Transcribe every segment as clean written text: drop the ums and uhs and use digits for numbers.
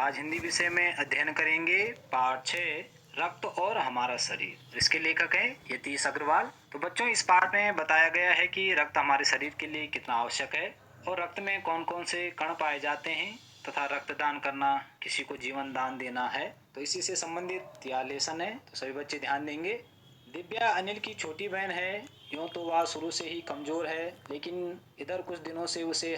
आज हिंदी विषय में अध्ययन करेंगे पाठ 6 रक्त और हमारा शरीर। इसके लेखक हैं यतीश अग्रवाल। तो बच्चों, इस पाठ में बताया गया है कि रक्त हमारे शरीर के लिए कितना आवश्यक है और रक्त में कौन कौन से कण पाए जाते हैं तथा रक्तदान करना किसी को जीवन दान देना है। तो इसी से संबंधित यह लेसन है, तो सभी बच्चे ध्यान देंगे। दिव्या अनिल की छोटी बहन है। यूँ तो वह शुरू से ही कमज़ोर है, लेकिन इधर कुछ दिनों से उसे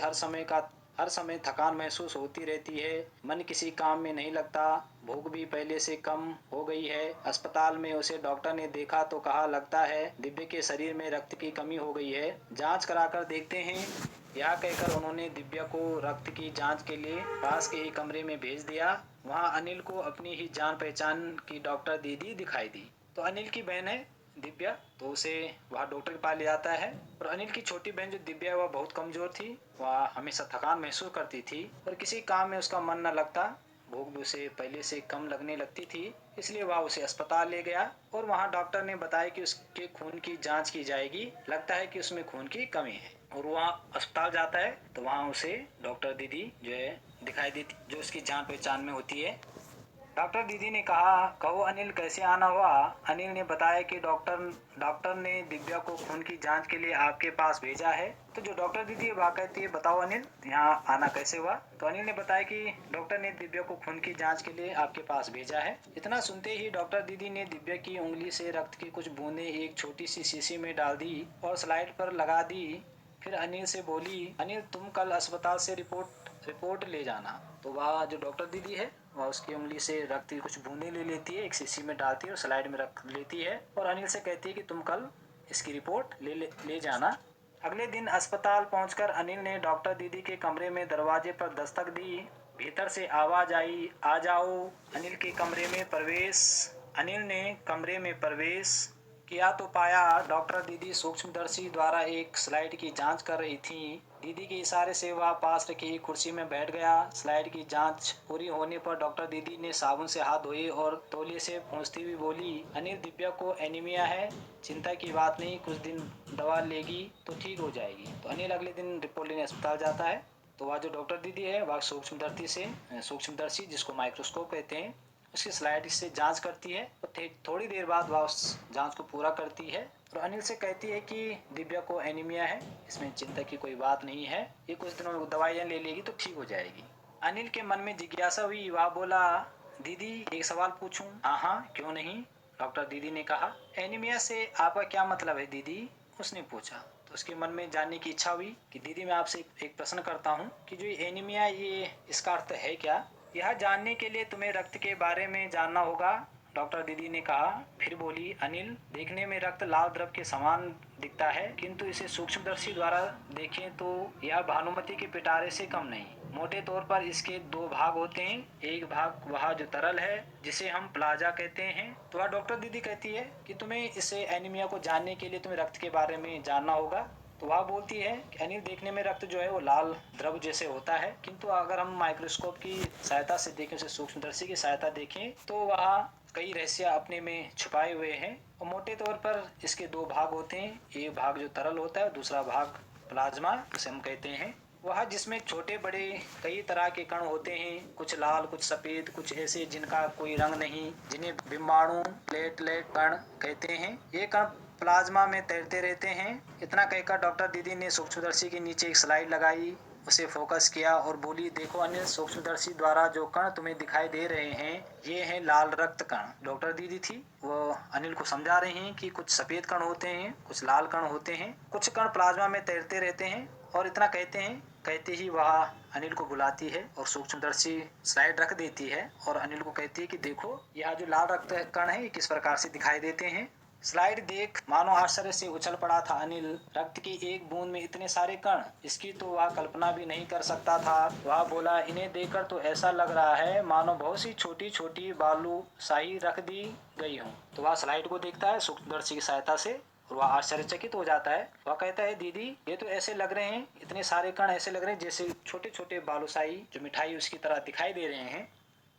हर समय थकान महसूस होती रहती है। मन किसी काम में नहीं लगता। भूख भी पहले से कम हो गई है। अस्पताल में उसे डॉक्टर ने देखा तो कहा लगता है दिव्या के शरीर में रक्त की कमी हो गई है। जांच कराकर देखते हैं। यह कहकर उन्होंने दिव्या को रक्त की जांच के लिए पास के ही कमरे में भेज दिया। वहां अनिल को अपनी ही जान पहचान की डॉक्टर दीदी दिखाई दी। तो अनिल की बहन है दिव्या, तो उसे वह डॉक्टर के पास ले जाता है। और अनिल की छोटी बहन जो दिव्या है वह बहुत कमजोर थी। वह हमेशा थकान महसूस करती थी और किसी काम में उसका मन न लगता। भूख भी उसे पहले से कम लगने लगती थी, इसलिए वह उसे अस्पताल ले गया और वहां डॉक्टर ने बताया कि उसके खून की जांच की जाएगी। लगता है कि उसमें खून की कमी है। और वहाँ अस्पताल जाता है तो वहाँ उसे डॉक्टर दीदी जो है दिखाई देती, जो उसकी जान पहचान में होती है। डॉक्टर दीदी ने कहा, कहो अनिल कैसे आना हुआ। अनिल ने बताया कि डॉक्टर ने दिव्या को खून की जांच के लिए आपके पास भेजा है। तो जो डॉक्टर दीदी है वह कहती है, बताओ अनिल यहाँ आना कैसे हुआ। तो अनिल ने बताया कि डॉक्टर ने दिव्या को खून की जांच के लिए आपके पास भेजा है। इतना सुनते ही डॉक्टर दीदी ने दिव्या की उंगली से रक्त की कुछ बूंदें एक छोटी सी शीशी में डाल दी और स्लाइड पर लगा दी। फिर अनिल से बोली, अनिल तुम कल अस्पताल से रिपोर्ट ले जाना। तो वह जो डॉक्टर दीदी है वह उसकी उंगली से रक्त की कुछ बूंदें ले लेती है, एक शीशी में डालती है और स्लाइड में रख लेती है और अनिल से कहती है कि तुम कल इसकी रिपोर्ट ले जाना। अगले दिन अस्पताल पहुंचकर अनिल ने डॉक्टर दीदी के कमरे में दरवाजे पर दस्तक दी। भीतर से आवाज आई, आ जाओ। अनिल के कमरे में प्रवेश अनिल ने कमरे में प्रवेश किया तो पाया डॉक्टर दीदी सूक्ष्मदर्शी द्वारा एक स्लाइड की जांच कर रही थी। दीदी के इशारे से वह पास रखी कुर्सी में बैठ गया। स्लाइड की जांच पूरी होने पर डॉक्टर दीदी ने साबुन से हाथ धोए और तौलिए से पोंछती हुई बोली, अनिल दिव्या को एनीमिया है, चिंता की बात नहीं, कुछ दिन दवा लेगी तो ठीक हो जाएगी। तो अनिल अगले दिन रिपोर्ट लेने अस्पताल जाता है। तो वह जो डॉक्टर दीदी है वह सूक्ष्मदर्शी जिसको माइक्रोस्कोप कहते हैं, उसकी स्लाइड से जांच करती है और थोड़ी देर बाद वह उस जांच को पूरा करती है और अनिल से कहती है कि दिव्या को एनीमिया है, इसमें चिंता की कोई बात नहीं है, ये कुछ दिनों में दवाइयाँ ले लेगी तो ठीक हो जाएगी। अनिल के मन में जिज्ञासा हुई। वह बोला, दीदी एक सवाल पूछूं। हाँ हाँ क्यों नहीं, डॉक्टर दीदी ने कहा। एनीमिया से आपका क्या मतलब है दीदी, उसने पूछा। तो उसके मन में जानने की इच्छा हुई कि दीदी मैं आपसे एक प्रश्न करता हूँ कि जो एनीमिया ये इसका अर्थ है क्या। यह जानने के लिए तुम्हें रक्त के बारे में जानना होगा, डॉक्टर दीदी ने कहा। फिर बोली, अनिल देखने में रक्त लाल द्रव के समान दिखता है, किंतु इसे सूक्ष्मदर्शी द्वारा देखें तो यह भानुमति के पिटारे से कम नहीं। मोटे तौर पर इसके दो भाग होते हैं, एक भाग वह जो तरल है जिसे हम प्लाज्मा कहते हैं। तो वह डॉक्टर दीदी कहती है कि तुम्हें इसे एनीमिया को जानने के लिए तुम्हें रक्त के बारे में जानना होगा। तो वह बोलती है कि अनिल देखने में रक्त जो है वो लाल द्रव जैसे होता है, किंतु अगर हम माइक्रोस्कोप की सहायता से देखें, उसे सूक्ष्मदर्शी की सहायता देखें तो वह कई रहस्य अपने में छुपाए हुए हैं। और मोटे तौर पर इसके दो भाग होते हैं, एक भाग जो तरल होता है, दूसरा भाग प्लाज्मा जिसे हम कहते हैं, वह जिसमें छोटे बड़े कई तरह के कण होते हैं, कुछ लाल कुछ सफेद कुछ ऐसे जिनका कोई रंग नहीं, जिन्हें बिम्बाणु प्लेटलेट कण कहते हैं। ये कण प्लाज्मा में तैरते रहते हैं। इतना कहकर डॉक्टर दीदी ने सूक्ष्मदर्शी के नीचे एक स्लाइड लगाई, उसे फोकस किया और बोली, देखो अनिल सूक्ष्मदर्शी द्वारा जो कण तुम्हें दिखाई दे रहे हैं ये हैं लाल रक्त कण। डॉक्टर दीदी थी वो अनिल को समझा रहे हैं कि कुछ सफेद कण होते हैं, कुछ लाल कण होते हैं, कुछ कण प्लाज्मा में तैरते रहते हैं। और इतना कहते ही वह अनिल को बुलाती है और सूक्ष्मदर्शी स्लाइड रख देती है और अनिल को कहती है कि देखो यह जो लाल रक्त कण है किस प्रकार से दिखाई देते हैं। स्लाइड देख मानो आश्चर्य से उछल पड़ा था अनिल। रक्त की एक बूंद में इतने सारे कण, इसकी तो वह कल्पना भी नहीं कर सकता था। वह बोला, इन्हें देखकर तो ऐसा लग रहा है मानो बहुत सी छोटी छोटी बालूशाही रख दी गई हो। तो वह स्लाइड को देखता है सूक्ष्मदर्शी की सहायता से और वह आश्चर्यचकित हो जाता है। वह कहता है, दीदी ये तो ऐसे लग रहे हैं, इतने सारे कण ऐसे लग रहे हैं जैसे छोटे छोटे बालूशाही जो मिठाई उसकी तरह दिखाई दे रहे हैं।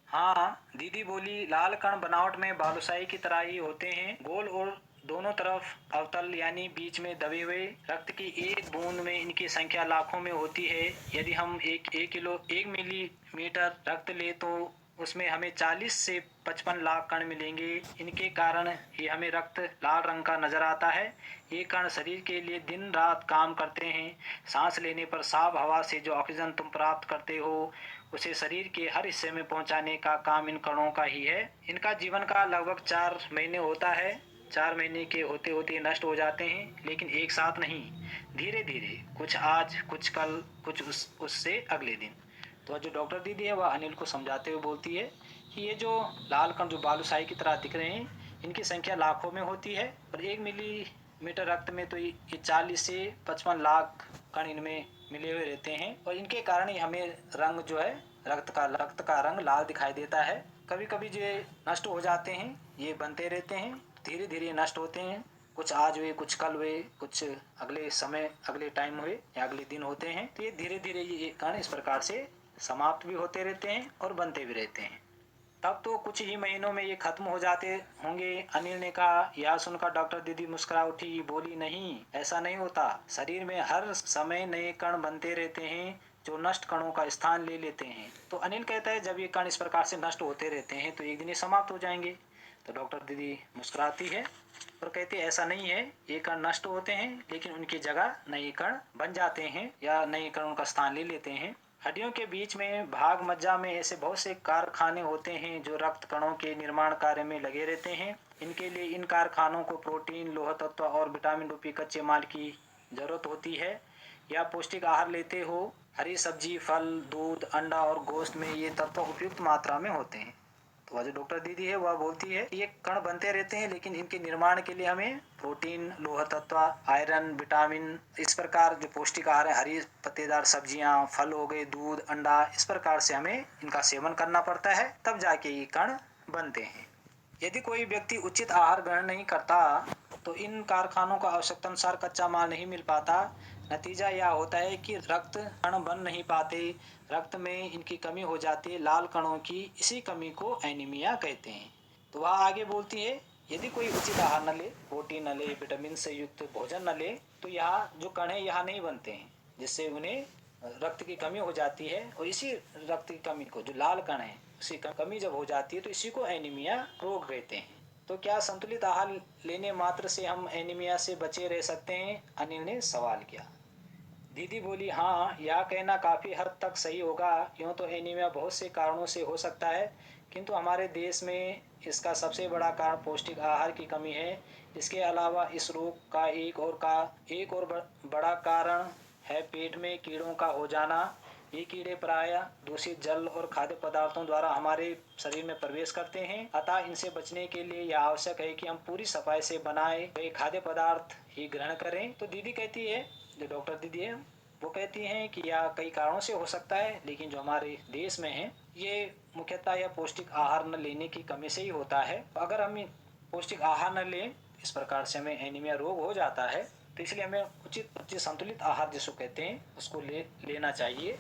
हाँ दीदी बोली, लाल कण बनावट में बालूशाही की तरह ही होते हैं, गोल और दोनों तरफ अवतल यानी बीच में दबे हुए रक्त की एक बूंद में इनकी संख्या लाखों में होती है। यदि हम एक मिलीमीटर रक्त ले तो उसमें हमें 40 से 55 लाख कण मिलेंगे। इनके कारण ही हमें रक्त लाल रंग का नजर आता है। ये कण शरीर के लिए दिन रात काम करते हैं। सांस लेने पर साफ हवा से जो ऑक्सीजन तुम प्राप्त करते हो उसे शरीर के हर हिस्से में पहुंचाने का काम इन कणों का ही है। इनका जीवन काल लगभग 4 महीने होता है। 4 महीने के होते होते नष्ट हो जाते हैं, लेकिन एक साथ नहीं, धीरे धीरे, कुछ आज, कुछ कल, कुछ उससे अगले दिन। तो जो डॉक्टर दीदी है वह अनिल को समझाते हुए बोलती है कि ये जो लाल कण जो बालूशाही की तरह दिख रहे हैं, इनकी संख्या लाखों में होती है और 1 मिलीमीटर रक्त में तो ये 40 से 55 लाख कण इनमें मिले हुए रहते हैं और इनके कारण ही हमें रंग जो है रक्त का रंग लाल दिखाई देता है। कभी कभी जो नष्ट हो जाते हैं, ये बनते रहते हैं, धीरे धीरे नष्ट होते हैं। कुछ आज हुए, कुछ कल हुए, कुछ अगले समय, अगले टाइम हुए या अगले दिन होते हैं। तो ये धीरे धीरे ये कण इस प्रकार से समाप्त भी होते रहते हैं और बनते भी रहते हैं। तब तो कुछ ही महीनों में ये खत्म हो जाते होंगे। अनिल ने कहा। यह सुनकर डॉक्टर दीदी मुस्कुरा उठी, बोली, नहीं, ऐसा नहीं होता। शरीर में हर समय नए कण बनते रहते हैं जो नष्ट कणों का स्थान ले लेते हैं। तो अनिल कहता है जब ये कण इस प्रकार से नष्ट होते रहते हैं तो एक दिन ये समाप्त हो जाएंगे। तो डॉक्टर दीदी मुस्कुराती है और कहती है ऐसा नहीं है, ये कण नष्ट होते हैं लेकिन उनकी जगह नए कण बन जाते हैं या नए कण उनका स्थान ले लेते हैं। हड्डियों के बीच में भाग मज्जा में ऐसे बहुत से कारखाने होते हैं जो रक्त कणों के निर्माण कार्य में लगे रहते हैं। इनके लिए इन कारखानों को प्रोटीन, लोह तत्व और विटामिन रूपी कच्चे माल की जरूरत होती है। या पौष्टिक आहार लेते हो, हरी सब्जी, फल, दूध, अंडा और गोश्त में ये तत्व उपयुक्त मात्रा में होते हैं। तो वह जो डॉक्टर दीदी है वह बोलती है कि ये कण बनते रहते हैं लेकिन इनके निर्माण के लिए हमें प्रोटीन, लोह तत्व, आयरन, विटामिन, इस प्रकार जो पौष्टिक आहार है, हरी पत्तेदार सब्जियां, फल हो गए, दूध, अंडा, इस प्रकार से हमें इनका सेवन करना पड़ता है, तब जाके ये कण बनते हैं। यदि कोई व्यक्ति उचित आहार ग्रहण नहीं करता तो इन कारखानों का आवश्यकतानुसार कच्चा माल नहीं मिल पाता। नतीजा यह होता है कि रक्त कण बन नहीं पाते, रक्त में इनकी कमी हो जाती है। लाल कणों की इसी कमी को एनीमिया कहते हैं। तो वह आगे बोलती है यदि कोई उचित आहार न ले, प्रोटीन न ले, विटामिन से युक्त भोजन न ले तो यहाँ जो कण है यहाँ नहीं बनते हैं, जिससे उन्हें रक्त की कमी हो जाती है। और इसी रक्त की कमी को, जो लाल कण है, उसी कमी जब हो जाती है तो इसी को एनीमिया रोग कहते हैं। तो क्या संतुलित आहार लेने मात्र से हम एनीमिया से बचे रह सकते हैं? अनिल ने सवाल किया। दीदी बोली, हाँ, यह कहना काफी हद तक सही होगा। यूं तो एनीमिया बहुत से कारणों से हो सकता है, किंतु हमारे देश में इसका सबसे बड़ा कारण पौष्टिक आहार की कमी है। इसके अलावा इस रोग का एक और बड़ा कारण है पेट में कीड़ों का हो जाना। ये कीड़े प्रायः दूषित जल और खाद्य पदार्थों द्वारा हमारे शरीर में प्रवेश करते हैं। अतः इनसे बचने के लिए यह आवश्यक है कि हम पूरी सफाई से बनाए गए खाद्य पदार्थ ही ग्रहण करें। तो दीदी कहती है, जो डॉक्टर दीदी है, वो कहती हैं कि यह कई कारणों से हो सकता है, लेकिन जो हमारे देश में है ये मुख्यतः यह पौष्टिक आहार न लेने की कमी से ही होता है। अगर हम पौष्टिक आहार न लें, इस प्रकार से हमें एनीमिया रोग हो जाता है। तो इसलिए हमें उचित संतुलित आहार जिसको कहते हैं उसको लेना चाहिए।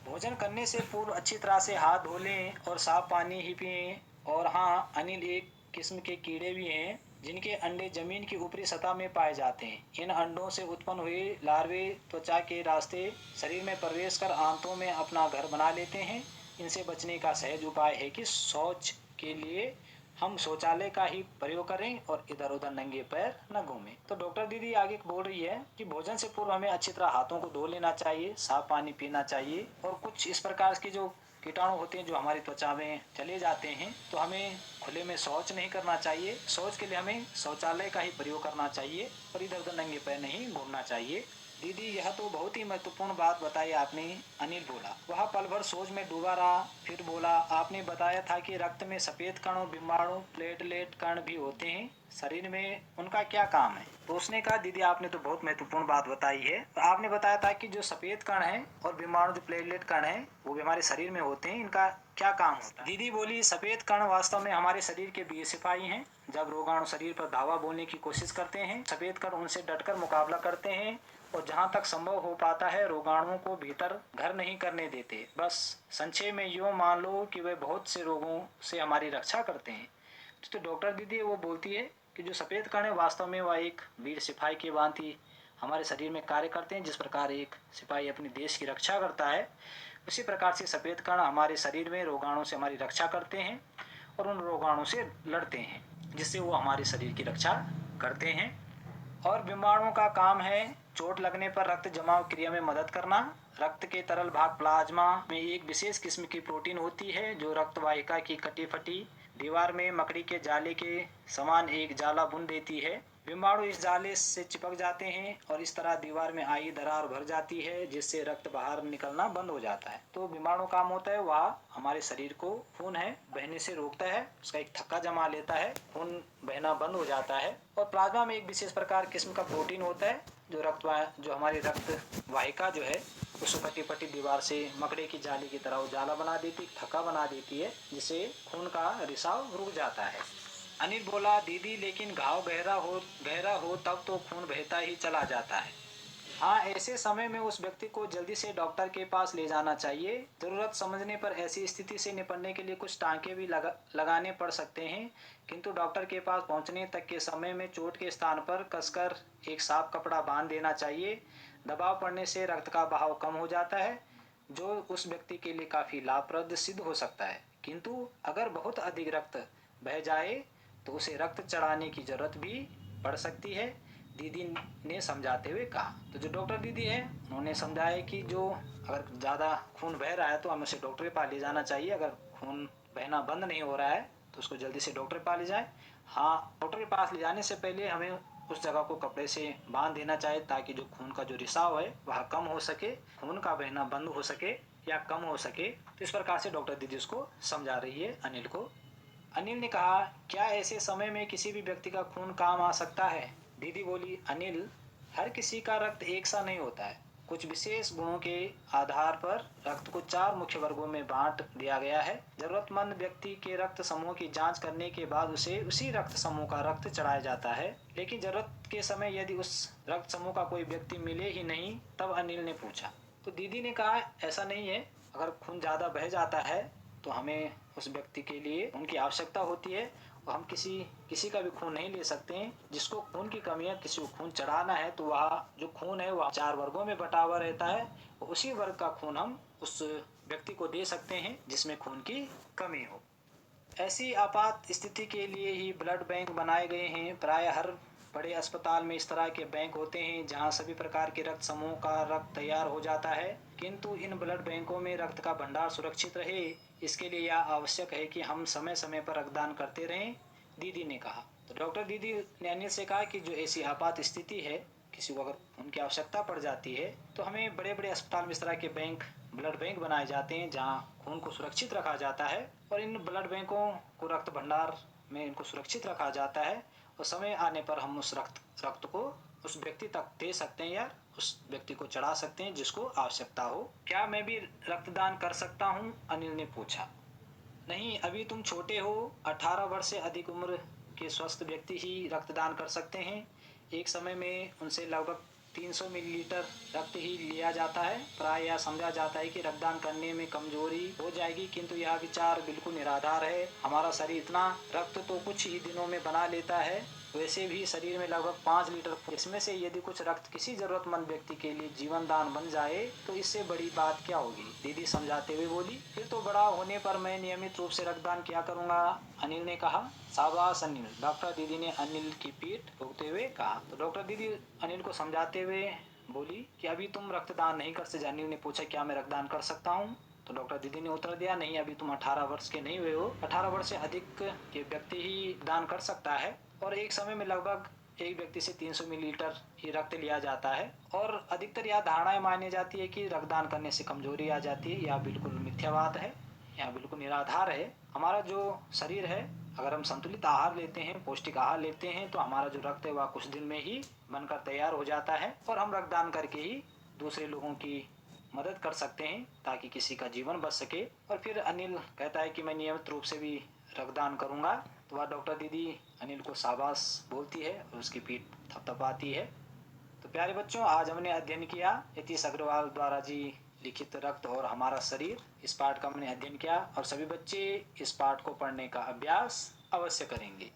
भोजन करने से पूर्व अच्छी तरह से हाथ धो लें और साफ पानी ही पिएं। और हाँ, अनिल, एक किस्म के कीड़े भी हैं जिनके अंडे जमीन की ऊपरी सतह में पाए जाते हैं। इन अंडों से उत्पन्न हुए लार्वे त्वचा के रास्ते शरीर में प्रवेश कर आंतों में अपना घर बना लेते हैं। इनसे बचने का सहज उपाय है कि शौच के लिए हम शौचालय का ही प्रयोग करें और इधर उधर नंगे पैर न घूमें। तो डॉक्टर दीदी आगे बोल रही है कि भोजन से पूर्व हमें अच्छी तरह हाथों को धो लेना चाहिए, साफ पानी पीना चाहिए और कुछ इस प्रकार के जो कीटाणु होते हैं जो हमारी त्वचा में चले जाते हैं, तो हमें खुले में शौच नहीं करना चाहिए। शौच के लिए हमें शौचालय का ही प्रयोग करना चाहिए और इधर उधर नंगे पैर नहीं घूमना चाहिए। दीदी, यह तो बहुत ही महत्वपूर्ण बात बताई आपने, अनिल बोला। वह पल भर सोच में डूबा रहा, फिर बोला, आपने बताया था कि रक्त में सफेद कणों, बीमाणु, प्लेटलेट कण भी होते हैं, शरीर में उनका क्या काम है? तो उसने कहा, दीदी आपने तो बहुत महत्वपूर्ण बात बताई है। तो आपने बताया था कि जो सफेद कण है और बीमाणु, जो प्लेटलेट कण है, वो भी हमारे शरीर में होते हैं, इनका क्या काम होता है? दीदी बोली, सफेद कण वास्तव में हमारे शरीर के बीज सिपाही हैं। जब रोगाणु शरीर पर धावा बोलने की कोशिश करते हैं, सफेद कण उनसे डटकर मुकाबला करते हैं और जहां तक संभव हो पाता है रोगाणुओं को भीतर घर नहीं करने देते। बस संक्षेप में यूं मान लो कि वे बहुत से रोगों से हमारी रक्षा करते हैं। तो डॉक्टर दीदी वो बोलती है कि जो सफ़ेद कण है वास्तव में वह एक वीर सिपाही की भांति हमारे शरीर में कार्य करते हैं। जिस प्रकार एक सिपाही अपने देश की रक्षा करता है, उसी प्रकार से सफ़ेद कण हमारे शरीर में रोगाणु से हमारी रक्षा करते हैं और उन रोगाणु से लड़ते हैं, जिससे वो हमारे शरीर की रक्षा करते हैं। और बीमाणुओं का काम है चोट लगने पर रक्त जमाव क्रिया में मदद करना। रक्त के तरल भाग प्लाज्मा में एक विशेष किस्म की प्रोटीन होती है जो रक्त वाहिका की कटी फटी दीवार में मकड़ी के जाले के समान एक जाला बुन देती है। बीमाणु इस जाले से चिपक जाते हैं और इस तरह दीवार में आई दरार भर जाती है, जिससे रक्त बाहर निकलना बंद हो जाता है। तो बीमाणु काम होता है वह हमारे शरीर को खून है बहने से रोकता है, उसका एक थक्का जमा लेता है, खून बहना बंद हो जाता है। और प्लाज्मा में एक विशेष प्रकार किस्म का प्रोटीन होता है जो हमारी रक्त वाहिका जो है उस कटी फटी दीवार से मकड़े की जाली की तरह उजाला बना देती, थक्का बना देती है, जिससे खून का रिसाव रुक जाता है। अनिल बोला, दीदी लेकिन घाव गहरा हो तब तो खून बहता ही चला जाता है। हाँ, ऐसे समय में उस व्यक्ति को जल्दी से डॉक्टर के पास ले जाना चाहिए। जरूरत समझने पर ऐसी स्थिति से निपटने के लिए कुछ टांके भी लगाने पड़ सकते हैं, किंतु डॉक्टर के पास पहुंचने तक के समय में चोट के स्थान पर कसकर एक साफ कपड़ा बांध देना चाहिए। दबाव पड़ने से रक्त का बहाव कम हो जाता है, जो उस व्यक्ति के लिए काफ़ी लाभप्रद सिद्ध हो सकता है। किंतु अगर बहुत अधिक रक्त बह जाए तो उसे रक्त चढ़ाने की जरूरत भी पड़ सकती है, दीदी ने समझाते हुए कहा। तो जो डॉक्टर दीदी है उन्होंने समझाया कि जो अगर ज़्यादा खून बह रहा है तो हमें उसे डॉक्टर के पास ले जाना चाहिए। अगर खून बहना बंद नहीं हो रहा है तो उसको जल्दी से डॉक्टर के पास ले जाए। हाँ, डॉक्टर के पास ले जाने से पहले हमें उस जगह को कपड़े से बांध देना चाहिए, ताकि जो खून का जो रिसाव है वह कम हो सके, खून का बहना बंद हो सके या कम हो सके। तो इस प्रकार से डॉक्टर दीदी उसको समझा रही है अनिल को। अनिल ने कहा, क्या ऐसे समय में किसी भी व्यक्ति का खून काम आ सकता है? दीदी बोली, अनिल, हर किसी का रक्त एक सा नहीं होता है। कुछ विशेष गुणों के आधार पर रक्त को 4 मुख्य वर्गों में बांट दिया गया है। जरूरतमंद व्यक्ति के रक्त समूह की जांच करने के बाद उसे उसी रक्त समूह का रक्त चढ़ाया जाता है। लेकिन जरूरत के समय यदि उस रक्त समूह का कोई व्यक्ति मिले ही नहीं, तब अनिल ने पूछा। तो दीदी ने कहा, ऐसा नहीं है, अगर खून ज़्यादा बह जाता है तो हमें उस व्यक्ति के लिए उनकी आवश्यकता होती है और हम किसी का भी खून नहीं ले सकते हैं। जिसको खून की कमी है, किसी को खून चढ़ाना है, तो वह जो खून है वह 4 वर्गों में बटा हुआ रहता है। उसी वर्ग का खून हम उस व्यक्ति को दे सकते हैं जिसमें खून की कमी हो। ऐसी आपात स्थिति के लिए ही ब्लड बैंक बनाए गए हैं। प्राय हर बड़े अस्पताल में इस तरह के बैंक होते हैं जहां सभी प्रकार के रक्त समूह का रक्त तैयार हो जाता है। किंतु इन ब्लड बैंकों में रक्त का भंडार सुरक्षित रहे, इसके लिए यह आवश्यक है कि हम समय समय पर रक्तदान करते रहें, दीदी ने कहा। तो डॉक्टर दीदी ने अनिल से कहा कि जो ऐसी आपात स्थिति है, किसी को अगर उनकी आवश्यकता पड़ जाती है, तो हमें बड़े बड़े अस्पताल में इस तरह के ब्लड बैंक बनाए जाते हैं जहां खून को सुरक्षित रखा जाता है और इन ब्लड बैंकों को रक्त भंडार में इनको सुरक्षित रखा जाता है और समय आने पर हम उस रक्त को उस व्यक्ति तक दे सकते हैं या उस व्यक्ति को चढ़ा सकते हैं जिसको आवश्यकता हो। क्या मैं भी रक्तदान कर सकता हूँ? अनिल ने पूछा। नहीं, अभी तुम छोटे हो। 18 वर्ष से अधिक उम्र के स्वस्थ व्यक्ति ही रक्तदान कर सकते हैं। एक समय में उनसे लगभग 300 मिलीलीटर रक्त ही लिया जाता है। प्राय यह समझा जाता है कि रक्तदान करने में कमजोरी हो जाएगी, किंतु यह विचार बिल्कुल निराधार है। हमारा शरीर इतना रक्त तो कुछ ही दिनों में बना लेता है। वैसे भी शरीर में लगभग 5 लीटर खून, इसमें से यदि कुछ रक्त किसी जरूरतमंद व्यक्ति के लिए जीवन दान बन जाए तो इससे बड़ी बात क्या होगी, दीदी समझाते हुए बोली। फिर तो बड़ा होने पर मैं नियमित रूप से रक्तदान किया करूंगा, अनिल ने कहा। शाबाश अनिल, डॉक्टर दीदी ने अनिल की पीठ ठोकते हुए कहा। तो डॉक्टर दीदी अनिल को समझाते हुए बोली कि अभी तुम रक्तदान नहीं कर सकते। अनिल ने पूछा, क्या मैं रक्तदान कर सकता हूँ? तो डॉक्टर दीदी ने उत्तर दिया, नहीं, अभी तुम 18 वर्ष के नहीं हुए हो। 18 वर्ष से अधिक के व्यक्ति ही दान कर सकता है और एक समय में लगभग एक व्यक्ति से 300 मिलीलीटर ही रक्त लिया जाता है। और अधिकतर यह धारणाएं मानी जाती है कि रक्तदान करने से कमजोरी आ जाती है। यह बिल्कुल मिथ्या बात है, यह बिल्कुल निराधार है। हमारा जो शरीर है, अगर हम संतुलित आहार लेते हैं, पौष्टिक आहार लेते हैं, तो हमारा जो रक्त है वह कुछ दिन में ही बनकर तैयार हो जाता है और हम रक्तदान करके ही दूसरे लोगों की मदद कर सकते हैं ताकि किसी का जीवन बच सके। और फिर अनिल कहता है कि मैं नियमित रूप से भी रक्तदान करूंगा। तो वह डॉक्टर दीदी अनिल को शाबाश बोलती है और उसकी पीठ थपथपाती है। तो प्यारे बच्चों, आज हमने अध्ययन किया यतीश अग्रवाल द्वारा जी लिखित रक्त और हमारा शरीर। इस पाठ का हमने अध्ययन किया और सभी बच्चे इस पाठ को पढ़ने का अभ्यास अवश्य करेंगे।